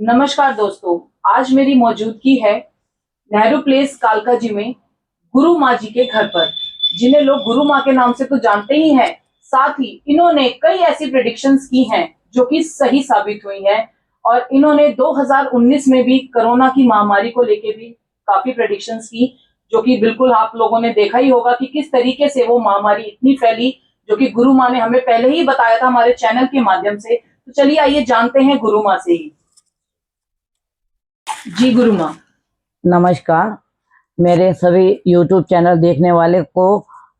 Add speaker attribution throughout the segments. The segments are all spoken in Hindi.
Speaker 1: नमस्कार दोस्तों। आज मेरी मौजूदगी है नेहरू प्लेस कालका जी में गुरु माँ जी के घर पर, जिन्हें लोग गुरु माँ के नाम से तो जानते ही हैं। साथ ही इन्होंने कई ऐसी प्रेडिक्शंस की हैं जो कि सही साबित हुई हैं, और इन्होंने 2019 में भी कोरोना की महामारी को लेके भी काफी प्रेडिक्शंस की, जो कि बिल्कुल आप लोगों ने देखा ही होगा कि किस तरीके से वो महामारी इतनी फैली, जो कि गुरु माँ ने हमें पहले ही बताया था हमारे चैनल के माध्यम से। तो चलिए आइए जानते हैं गुरु माँ से ही। जी गुरु माँ।
Speaker 2: नमस्कार। मेरे सभी YouTube चैनल देखने वाले को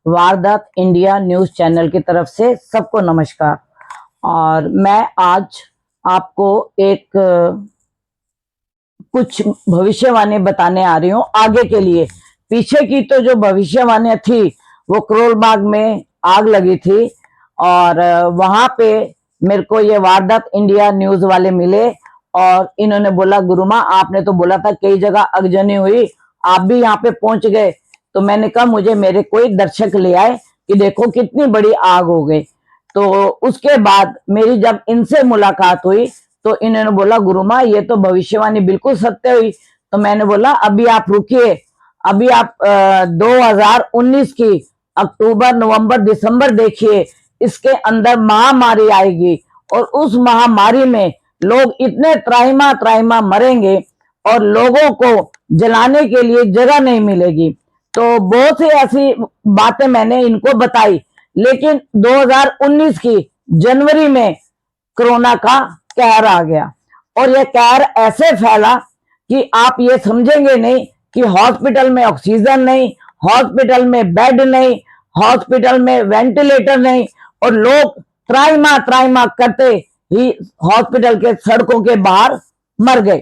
Speaker 2: वारदात इंडिया न्यूज़ चैनल की तरफ से सबको नमस्कार। और मैं आज आपको एक कुछ भविष्यवाणी बताने आ रही हूँ आगे के लिए। पीछे की तो जो भविष्यवाणी थी वो करोल बाग में आग लगी थी, और वहां पे मेरे को ये वारदात इंडिया न्यूज़ वाले मिले और इन्होंने बोला, गुरु माँ आपने तो बोला था कई जगह आगजनी हुई, आप भी यहाँ पे पहुंच गए। तो मैंने कहा मुझे मेरे कोई दर्शक ले आए कि देखो कितनी बड़ी आग हो गई। तो उसके बाद मेरी जब इनसे मुलाकात हुई तो इन्होंने बोला, गुरु माँ ये तो भविष्यवाणी बिल्कुल सत्य हुई। तो मैंने बोला अभी आप रुकिए, अभी आप 2019 की अक्टूबर नवंबर दिसंबर देखिए, इसके अंदर महामारी आएगी और उस महामारी में लोग इतने त्राहिमा त्राहिमा मरेंगे और लोगों को जलाने के लिए जगह नहीं मिलेगी। तो बहुत सी ऐसी बातें मैंने इनको बताई, लेकिन 2019 की जनवरी में कोरोना का कहर आ गया और यह कहर ऐसे फैला कि आप ये समझेंगे नहीं कि हॉस्पिटल में ऑक्सीजन नहीं, हॉस्पिटल में बेड नहीं, हॉस्पिटल में वेंटिलेटर नहीं, और लोग त्राहिमा त्राहिमा करते ही हॉस्पिटल के सड़कों के बाहर मर गए।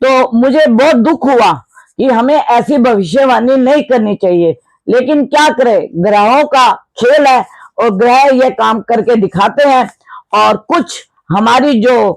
Speaker 2: तो मुझे बहुत दुख हुआ कि हमें ऐसी भविष्यवाणी नहीं करनी चाहिए, लेकिन क्या करें, ग्रहों का खेल है और ग्रह ये काम करके दिखाते हैं। और कुछ हमारी जो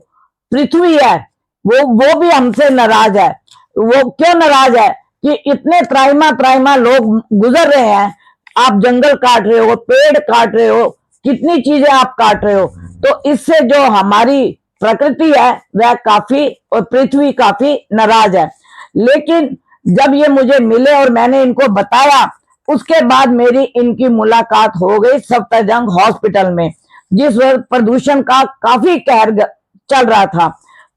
Speaker 2: पृथ्वी है वो भी हमसे नाराज है। वो क्यों नाराज है कि इतने त्राहिमा त्राहिमा लोग गुजर रहे हैं, आप जंगल काट रहे हो, पेड़ काट रहे हो, कितनी चीजें आप काट रहे हो। तो इससे जो हमारी प्रकृति है वह काफी, और पृथ्वी काफी नाराज है। लेकिन जब ये मुझे मिले और मैंने इनको बताया, उसके बाद मेरी इनकी मुलाकात हो गई सफदरजंग हॉस्पिटल में, जिस वक्त प्रदूषण का काफी कहर चल रहा था।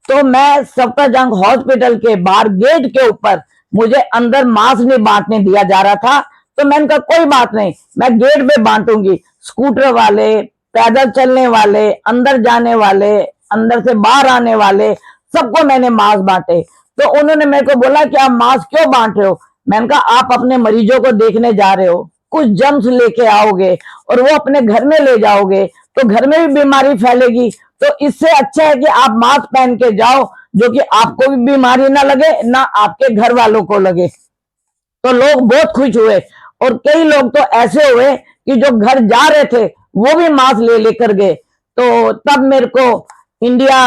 Speaker 2: तो मैं सफदरजंग हॉस्पिटल के बाहर गेट के ऊपर, मुझे अंदर मास्क नहीं बांटने दिया जा रहा था, तो मैंने कहा कोई बात नहीं, मैं गेट पे बांटूंगी। स्कूटर वाले, पैदल चलने वाले, अंदर जाने वाले, अंदर से बाहर आने वाले, सबको मैंने मास्क बांटे। तो उन्होंने मेरे को बोला कि आप मास्क क्यों बांट रहे हो। मैंने कहा आप अपने मरीजों को देखने जा रहे हो, कुछ जम्स लेके आओगे और वो अपने घर में ले जाओगे तो घर में भी बीमारी फैलेगी। तो इससे अच्छा है कि आप मास्क पहन के जाओ, जो कि आपको भी बीमारी ना लगे ना आपके घर वालों को लगे। तो लोग बहुत खुश हुए, और कई लोग तो ऐसे हुए कि जो घर जा रहे थे वो भी मास्क ले लेकर गए। तो तब मेरे को इंडिया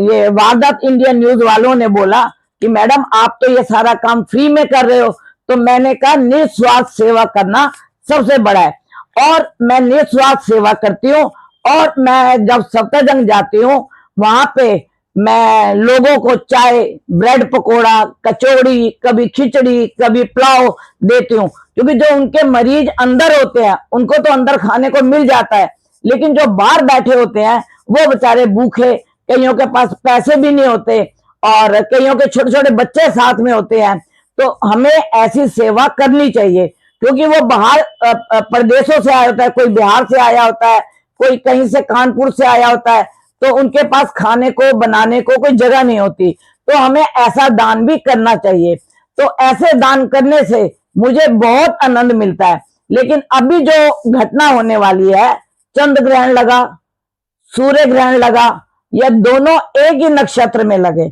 Speaker 2: ये वारदात इंडिया न्यूज वालों ने बोला कि मैडम आप तो ये सारा काम फ्री में कर रहे हो। तो मैंने कहा निस्वार्थ सेवा करना सबसे बड़ा है, और मैं निस्वार्थ सेवा करती हूँ। और मैं जब सफदरजंग जाती हूँ वहां पे मैं लोगों को चाय, ब्रेड पकोड़ा, कचौड़ी, कभी खिचड़ी, कभी पुलाव देती हूँ, क्योंकि जो उनके मरीज अंदर होते हैं उनको तो अंदर खाने को मिल जाता है, लेकिन जो बाहर बैठे होते हैं वो बेचारे भूखे, कईयों के पास पैसे भी नहीं होते, और कईयों के छोटे छोटे बच्चे साथ में होते हैं। तो हमें ऐसी सेवा करनी चाहिए, क्योंकि वो बाहर प्रदेशों से आया होता है, कोई बिहार से आया होता है, कोई कहीं से कानपुर से आया होता है, तो उनके पास खाने को बनाने को कोई जगह नहीं होती। तो हमें ऐसा दान भी करना चाहिए। तो ऐसे दान करने से मुझे बहुत आनंद मिलता है। लेकिन अभी जो घटना होने वाली है, चंद्र ग्रहण लगा, सूर्य ग्रहण लगा, यह दोनों एक ही नक्षत्र में लगे।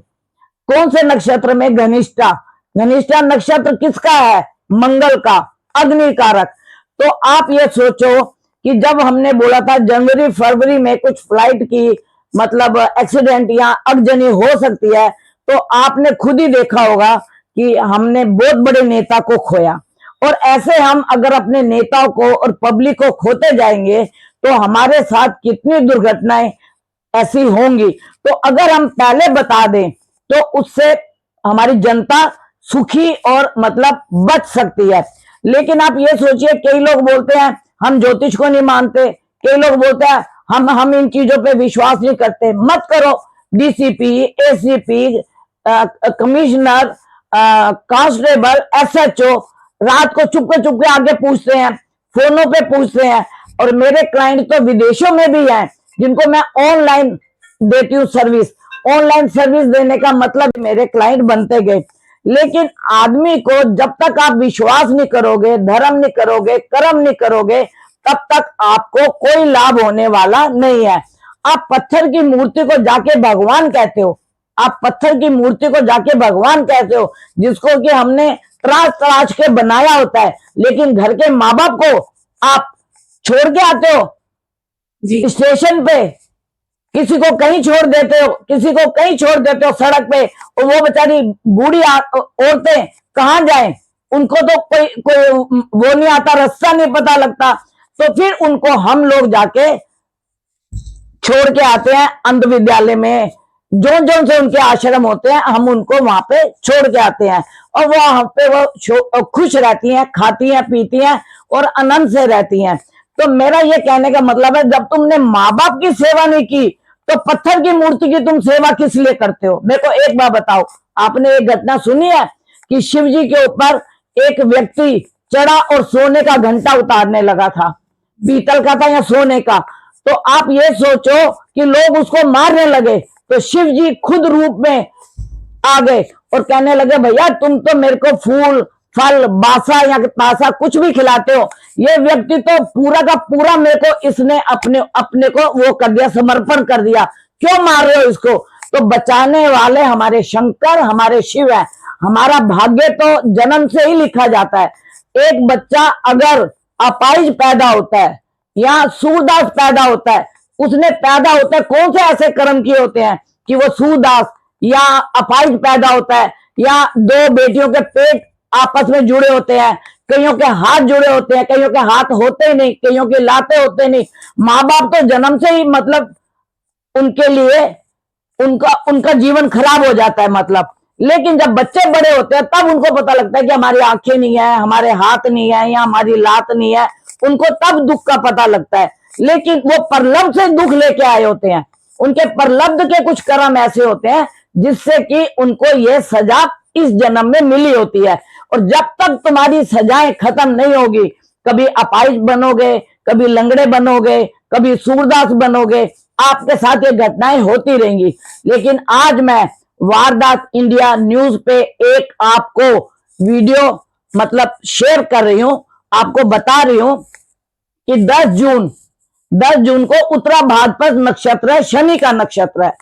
Speaker 2: कौन से नक्षत्र में? घनिष्ठा। घनिष्ठा नक्षत्र किसका है? मंगल का, अग्नि कारक। तो आप ये सोचो कि जब हमने बोला था जनवरी फरवरी में कुछ फ्लाइट की मतलब एक्सीडेंट या अगजनी हो सकती है, तो आपने खुद ही देखा होगा कि हमने बहुत बड़े नेता को खोया। और ऐसे हम अगर अपने नेताओं को और पब्लिक को खोते जाएंगे तो हमारे साथ कितनी दुर्घटनाएं ऐसी होंगी। तो अगर हम पहले बता दें तो उससे हमारी जनता सुखी और मतलब बच सकती है। लेकिन आप ये सोचिए, कई लोग बोलते हैं हम ज्योतिष को नहीं मानते, कई लोग बोलते हैं हम इन चीजों पे विश्वास नहीं करते। मत करो। DCP, ACP, commissioner, constable, SHO रात को चुपके आगे पूछते हैं, फोनों पे पूछते हैं। और मेरे क्लाइंट तो विदेशों में भी हैं जिनको मैं ऑनलाइन देती हूँ सर्विस। ऑनलाइन सर्विस देने का मतलब मेरे क्लाइंट बनते गए। लेकिन आदमी को जब तक आप विश्वास नहीं करोगे, धर्म नहीं करोगे, कर्म नहीं करोगे, तब तक आपको कोई लाभ होने वाला नहीं है। आप पत्थर की मूर्ति को जाके भगवान कहते हो, आप पत्थर की मूर्ति को जाके भगवान कहते हो, जिसको कि हमने तराश तराश के बनाया होता है। लेकिन घर के माँ बाप को आप छोड़ के आते हो
Speaker 1: जी
Speaker 2: स्टेशन पे, किसी को कहीं छोड़ देते हो, किसी को कहीं छोड़ देते हो सड़क पे, और वो बेचारी बूढ़ी औरतें कहां जाएं? उनको तो कोई वो नहीं आता, रास्ता नहीं पता लगता। तो फिर उनको हम लोग जाके छोड़ के आते हैं अंध विद्यालय में। जो जो से उनके आश्रम होते हैं हम उनको वहां पे छोड़ के आते हैं, और वहां पे वो खुश रहती हैं, खाती हैं, पीती हैं और आनंद से रहती हैं। तो मेरा ये कहने का मतलब है, जब तुमने माँ बाप की सेवा नहीं की तो पत्थर की मूर्ति की तुम सेवा किस लिए करते हो? मेरे को एक बात बताओ, आपने एक घटना सुनी है कि शिव जी के ऊपर एक व्यक्ति चढ़ा और सोने का घंटा उतारने लगा था, पीतल का था या सोने का। तो आप ये सोचो कि लोग उसको मारने लगे, तो शिव जी खुद रूप में आ गए और कहने लगे भैया तुम तो मेरे को फूल फल बासा या तासा कुछ भी खिलाते हो, ये व्यक्ति तो पूरा का पूरा मेरे को इसने अपने को वो कर दिया, समर्पण कर दिया, क्यों मार रहे हो इसको? तो बचाने वाले हमारे शंकर, हमारे शिव है। हमारा भाग्य तो जन्म से ही लिखा जाता है। एक बच्चा अगर अपाहिज पैदा होता है या सूरदास पैदा होता है, उसने पैदा होता है कौन से ऐसे कर्म किए होते हैं कि वो सूरदास या अपाहिज पैदा होता है? या दो बेटियों के पेट आपस में जुड़े होते हैं, कईयों के हाथ जुड़े होते हैं, कईयों के हाथ होते ही नहीं, कईयों के लाते होते नहीं। माँ बाप तो जन्म से ही मतलब उनके लिए उनका जीवन खराब हो जाता है मतलब। लेकिन जब बच्चे बड़े होते हैं तब उनको पता लगता है कि हमारी आंखें नहीं है, हमारे हाथ नहीं है या हमारी लात नहीं है, उनको तब दुख का पता लगता है। लेकिन वो परलब्ध से दुख लेके आए होते हैं, उनके परलब्ध के कुछ कर्म ऐसे होते हैं जिससे कि उनको ये सजा इस जन्म में मिली होती है। और जब तक तुम्हारी सजाएं खत्म नहीं होगी, कभी अपाहिज बनोगे, कभी लंगड़े बनोगे, कभी सूरदास बनोगे, आपके साथ ये घटनाएं होती रहेंगी। लेकिन आज मैं वारदात इंडिया न्यूज पे एक आपको वीडियो मतलब शेयर कर रही हूं, आपको बता रही हूं कि 10 जून को उत्तरा भाद्रपद नक्षत्र है, शनि का नक्षत्र है।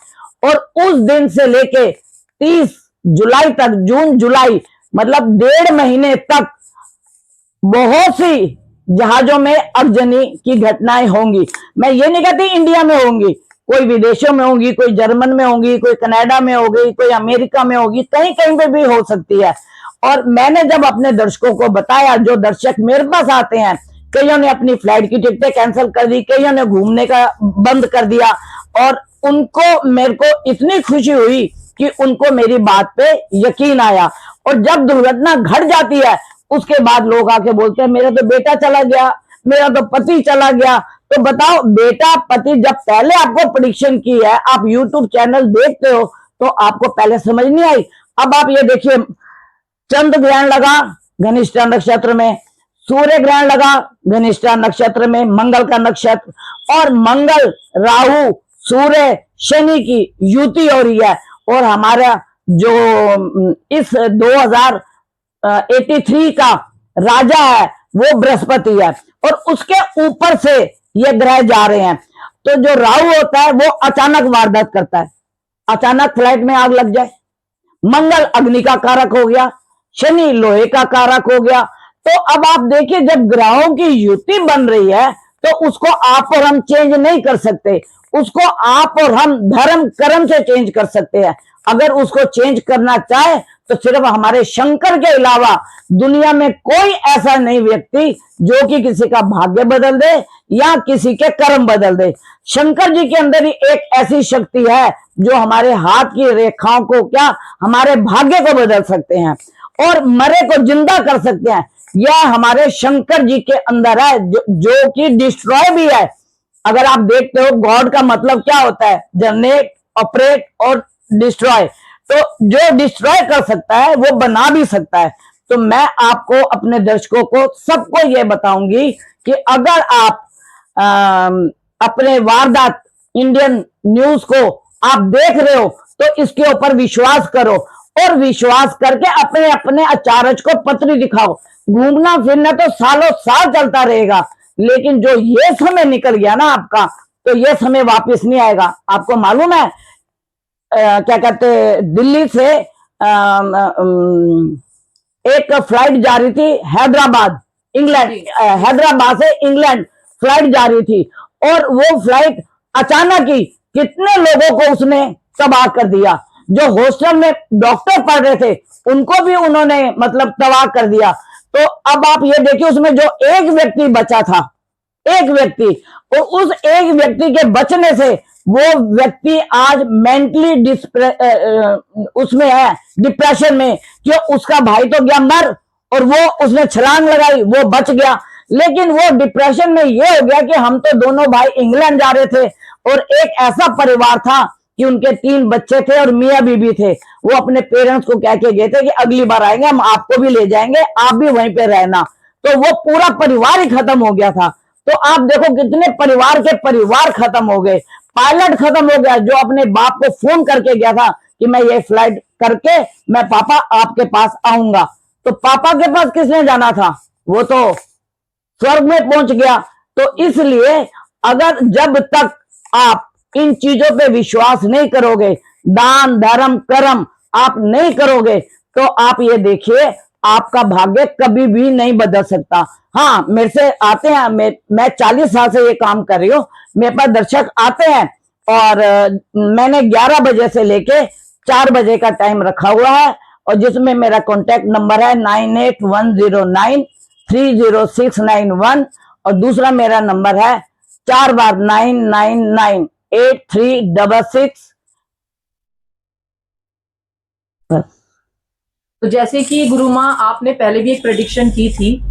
Speaker 2: और उस दिन से लेके 30 जुलाई तक, जून जुलाई मतलब 1.5 महीने तक बहुत सी जहाजों में अगजनी की घटनाएं होंगी। मैं ये नहीं कहती इंडिया में होंगी, कोई विदेशों में होंगी, कोई जर्मन में होंगी, कोई कनाडा में होगी, कोई अमेरिका में होगी, कहीं कहीं पे भी हो सकती है। और मैंने जब अपने दर्शकों को बताया, जो दर्शक मेरे पास आते हैं, कईयों ने अपनी फ्लाइट की टिकटें कैंसिल कर दी, कईयों ने घूमने का बंद कर दिया, और उनको मेरे को इतनी खुशी हुई कि उनको मेरी बात पे यकीन आया। और जब दुर्घटना घट जाती है उसके बाद लोग आके बोलते हैं मेरा तो बेटा चला गया, मेरा तो पति चला गया। तो बताओ, बेटा पति जब पहले आपको प्रेडिक्शन की है, आप यूट्यूब चैनल देखते हो, तो आपको पहले समझ नहीं आई। अब आप ये देखिए, चंद्र ग्रहण लगा घनिष्ठा नक्षत्र में, सूर्य ग्रहण लगा घनिष्ठा नक्षत्र में, मंगल का नक्षत्र, और मंगल राहु सूर्य शनि की युति हो रही है। और हमारा जो इस 2083 का राजा है वो बृहस्पति है, और उसके ऊपर से ये ग्रह जा रहे हैं। तो जो राहु होता है वो अचानक वारदात करता है, अचानक फ्लाइट में आग लग जाए। मंगल अग्नि का कारक हो गया, शनि लोहे का कारक हो गया। तो अब आप देखिए, जब ग्रहों की युति बन रही है तो उसको आप और हम चेंज नहीं कर सकते, उसको आप और हम धर्म कर्म से चेंज कर सकते हैं। अगर उसको चेंज करना चाहे तो सिर्फ हमारे शंकर के अलावा दुनिया में कोई ऐसा नहीं व्यक्ति जो कि किसी का भाग्य बदल दे या किसी के कर्म बदल दे। शंकर जी के अंदर ही एक ऐसी शक्ति है जो हमारे हाथ की रेखाओं को क्या, हमारे भाग्य को बदल सकते हैं और मरे को जिंदा कर सकते हैं। यह हमारे शंकर जी के अंदर है जो कि डिस्ट्रॉय भी है। अगर आप देखते हो गॉड का मतलब क्या होता है, जनरेट, ऑपरेट और डिस्ट्रॉय। तो जो डिस्ट्रॉय कर सकता है वो बना भी सकता है। तो मैं आपको, अपने दर्शकों को, सबको ये बताऊंगी कि अगर आप अपने वारदात इंडियन न्यूज को आप देख रहे हो तो इसके ऊपर विश्वास करो और विश्वास करके अपने अपने अचारज को पत्री दिखाओ। घूमना फिरना तो सालों साल चलता रहेगा, लेकिन जो ये समय निकल गया ना आपका, तो ये समय वापस नहीं आएगा। आपको मालूम है क्या कहते, दिल्ली से एक फ्लाइट जा रही थी हैदराबाद, इंग्लैंड, हैदराबाद से इंग्लैंड फ्लाइट जा रही थी और वो फ्लाइट अचानक ही कितने लोगों को उसने तबाह कर दिया। जो हॉस्टल में डॉक्टर पढ़ रहे थे उनको भी उन्होंने मतलब तबाह कर दिया। तो अब आप ये देखिए, उसमें जो एक व्यक्ति बचा था, एक व्यक्ति, और उस एक व्यक्ति के बचने से वो व्यक्ति आज मेंटली उसमें है, डिप्रेशन में, कि उसका भाई तो गया मर और वो उसने छलांग लगाई, वो बच गया। लेकिन वो डिप्रेशन में ये हो गया कि हम तो दोनों भाई इंग्लैंड जा रहे थे और एक ऐसा परिवार था कि उनके 3 बच्चे थे और मियाँ बीबी थे। वो अपने पेरेंट्स को कह के गए थे कि अगली बार आएंगे हम आपको भी ले जाएंगे, आप भी वहीं पे रहना। तो वो पूरा परिवार ही खत्म हो गया था। तो आप देखो कितने परिवार के परिवार खत्म हो गए। पायलट खत्म हो गया जो अपने बाप को फोन करके गया था कि मैं ये फ्लाइट करके मैं पापा आपके पास आऊंगा। तो पापा के पास किसने जाना था, वो तो स्वर्ग में पहुंच गया। तो इसलिए अगर जब तक आप इन चीजों पे विश्वास नहीं करोगे, दान धर्म कर्म आप नहीं करोगे, तो आप ये देखिए आपका भाग्य कभी भी नहीं बदल सकता। हाँ, मेरे से आते हैं, मैं 40 साल से ये काम कर रही हूँ, मेरे पास दर्शक आते हैं और मैंने 11 बजे से लेके 4 बजे का टाइम रखा हुआ है और जिसमें मेरा कॉन्टेक्ट नंबर है 9810930691 और दूसरा मेरा नंबर है 4 बार 9998366।
Speaker 1: तो जैसे कि गुरु माँ, आपने पहले भी एक प्रेडिक्शन की थी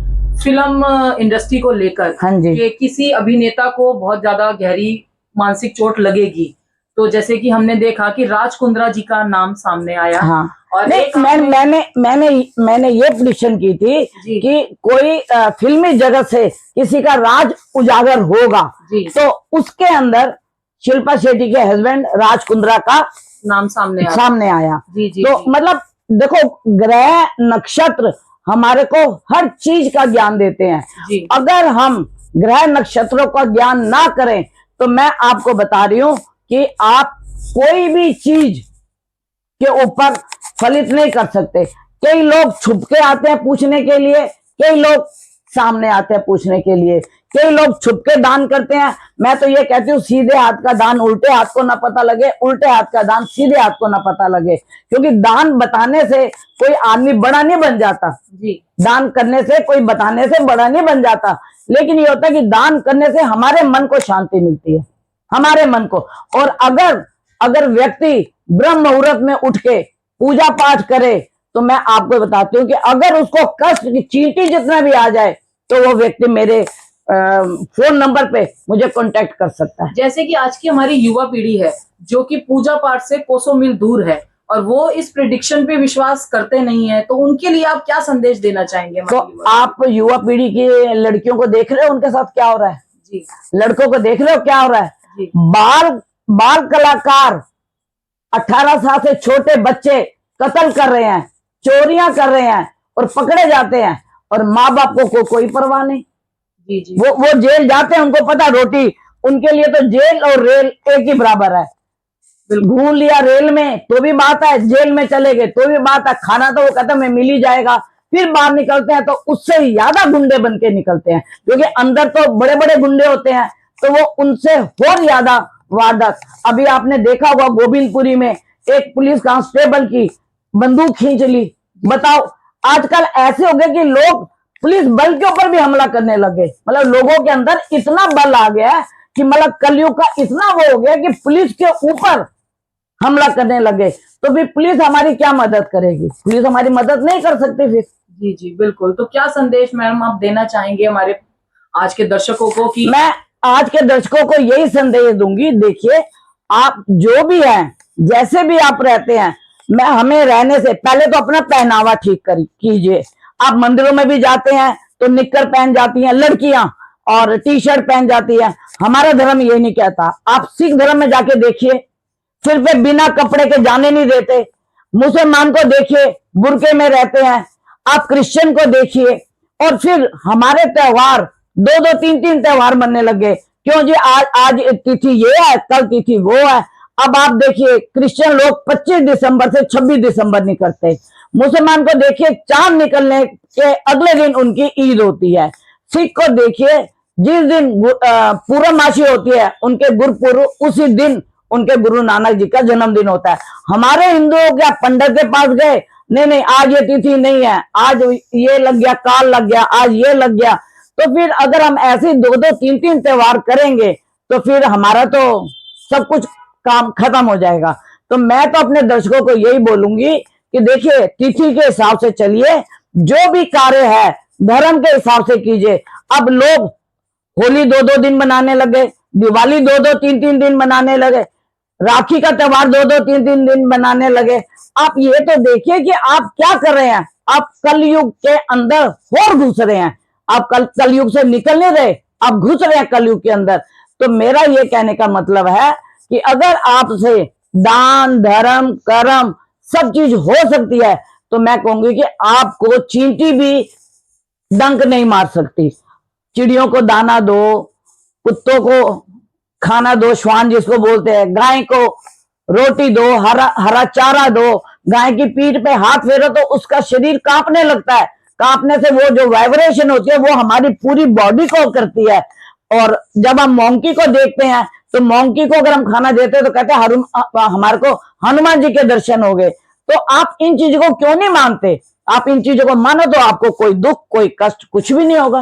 Speaker 1: फिल्म इंडस्ट्री को लेकर,
Speaker 2: हाँ जी,
Speaker 1: कि किसी अभिनेता को बहुत ज्यादा गहरी मानसिक चोट लगेगी। तो जैसे कि हमने देखा कि राज कुंद्रा जी का नाम सामने आया।
Speaker 2: हाँ।
Speaker 1: और
Speaker 2: मैंने ये प्रेडिक्शन की थी कि कोई फिल्मी जगत से किसी का राज उजागर होगा, तो उसके अंदर शिल्पा शेट्टी के हस्बैंड राज कुंद्रा का
Speaker 1: नाम सामने आया।
Speaker 2: तो मतलब देखो, ग्रह नक्षत्र हमारे को हर चीज का ज्ञान देते हैं। अगर हम ग्रह नक्षत्रों का ज्ञान ना करें तो मैं आपको बता रही हूं कि आप कोई भी चीज के ऊपर फलित नहीं कर सकते। कई लोग छुप के आते हैं पूछने के लिए, कई लोग सामने आते हैं पूछने के लिए, कई लोग छुप के दान करते हैं। मैं तो ये कहती हूँ सीधे हाथ का दान उल्टे हाथ को ना पता लगे, उल्टे हाथ का दान सीधे हाथ को ना पता लगे, क्योंकि दान बताने से कोई आदमी बड़ा नहीं बन जाता जी। दान करने से कोई बताने से बड़ा नहीं बन जाता, लेकिन ये होता है कि दान करने से हमारे मन को शांति मिलती है, हमारे मन को। और अगर व्यक्ति ब्रह्म मुहूर्त में उठ के पूजा पाठ करे तो मैं आपको बताती हूँ कि अगर उसको कष्ट की चींटी जितना भी आ जाए तो वो व्यक्ति मेरे फोन नंबर पे मुझे कांटेक्ट कर सकता है।
Speaker 1: जैसे कि आज की हमारी युवा पीढ़ी है जो कि पूजा पाठ से कोसों मील दूर है और वो इस प्रेडिक्शन पे विश्वास करते नहीं है, तो उनके लिए आप क्या संदेश देना चाहेंगे?
Speaker 2: तो आप युवा पीढ़ी की लड़कियों को देख रहे हो उनके साथ क्या हो रहा है जी, लड़कों को देख रहे हो क्या हो रहा है जी। बाल कलाकार 18 साल से छोटे बच्चे कत्ल कर रहे हैं, चोरियां कर रहे हैं और पकड़े जाते हैं और माँ बाप को कोई परवाह नहीं जी। वो जेल जाते हैं, उनको पता रोटी, उनके लिए तो जेल और रेल एक ही बराबर है। घूम लिया रेल में तो भी बात है, जेल में चले गए तो भी बात है, खाना तो वो कहते हैं मिल ही जाएगा। फिर बाहर निकलते हैं तो उससे ज्यादा गुंडे बन के निकलते हैं, क्योंकि अंदर तो बड़े बड़े गुंडे होते हैं तो वो उनसे और ज्यादा वारदात। अभी आपने देखा होगा गोविंदपुरी में एक पुलिस कांस्टेबल की बंदूक खींच ली। बताओ, आजकल ऐसे हो गए कि लोग पुलिस बल के ऊपर भी हमला करने लगे। मतलब लोगों के अंदर इतना बल आ गया कि मतलब कलयुग का इतना वो हो गया कि पुलिस के ऊपर हमला करने लगे। तो फिर पुलिस हमारी क्या मदद करेगी? पुलिस हमारी मदद नहीं कर सकती फिर।
Speaker 1: जी जी बिल्कुल। तो क्या संदेश मैडम आप देना चाहेंगे हमारे आज के दर्शकों को कि
Speaker 2: मैं आज के दर्शकों को यही संदेश दूंगी, देखिए आप जो भी हैं, जैसे भी आप रहते हैं, मैं हमें रहने से पहले तो अपना पहनावा ठीक कीजिए। आप मंदिरों में भी जाते हैं तो निक्कर पहन जाती हैं लड़कियां और टी शर्ट पहन जाती है। हमारा धर्म ये नहीं कहता। आप सिख धर्म में जाके देखिए, सिर पे बिना कपड़े के जाने नहीं देते। मुसलमान को देखिए बुरके में रहते हैं। आप क्रिश्चियन को देखिए। और फिर हमारे त्योहार दो दो तीन तीन त्योहार मनने लगे। क्यों जी? आज तिथि ये है, कल तिथि वो है। अब आप देखिए क्रिश्चियन लोग 25 दिसंबर से 26 दिसंबर नहीं करते। मुसलमान को देखिए चांद निकलने के अगले दिन उनकी ईद होती है। सिख को देखिए जिस दिन पूर्णमासी होती है उनके गुरुपुरब, उसी दिन उनके गुरु नानक जी का जन्मदिन होता है। हमारे हिंदुओं क्या पंडित के पास गए, नहीं नहीं आज ये तिथि नहीं है, आज ये लग गया, काल लग गया, आज ये लग गया। तो फिर अगर हम ऐसे दो दो तीन तीन त्योहार करेंगे तो फिर हमारा तो सब कुछ काम खत्म हो जाएगा। तो मैं तो अपने दर्शकों को यही बोलूंगी कि देखिए तिथि के हिसाब से चलिए, जो भी कार्य है धर्म के हिसाब से कीजिए। अब लोग होली दो दो दिन मनाने लगे, दिवाली दो दो तीन तीन दिन मनाने लगे, राखी का त्योहार दो दो तीन तीन दिन मनाने लगे। आप ये तो देखिए कि आप क्या कर रहे हैं। आप कलयुग के अंदर और घुस रहे हैं। आप कलयुग से निकल नहीं रहे, आप घुस रहे हैं कलयुग के अंदर। तो मेरा ये कहने का मतलब है कि अगर आपसे दान धर्म कर्म सब चीज हो सकती है तो मैं कहूंगी कि आपको चींटी भी डंक नहीं मार सकती। चिड़ियों को दाना दो, कुत्तों को खाना दो, श्वान जिसको बोलते हैं, गाय को रोटी दो, हरा हरा चारा दो। गाय की पीठ पे हाथ फेरो तो उसका शरीर कांपने लगता है। कांपने से वो जो वाइब्रेशन होती है वो हमारी पूरी बॉडी को करती है। और जब हम मोंकी को देखते हैं तो मोंकी को अगर हम खाना देते हैं तो कहते हैं हमारे को हनुमान जी के दर्शन हो गए। तो आप इन चीजों को क्यों नहीं मानते? आप इन चीजों को मानो तो आपको कोई दुख कोई कष्ट कुछ भी नहीं होगा।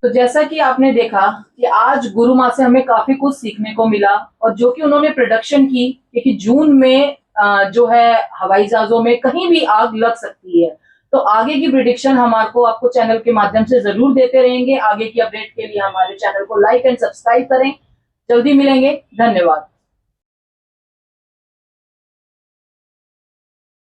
Speaker 1: तो जैसा कि आपने देखा कि आज गुरु माँ से हमें काफी कुछ सीखने को मिला, और जो कि उन्होंने प्रोडक्शन की कि जून में जो है हवाई जहाजों में कहीं भी आग लग सकती है। तो आगे की प्रिडिक्शन हमारे को आपको चैनल के माध्यम से जरूर देते रहेंगे। आगे की अपडेट के लिए हमारे चैनल को लाइक एंड सब्सक्राइब करें। जल्दी मिलेंगे, धन्यवाद।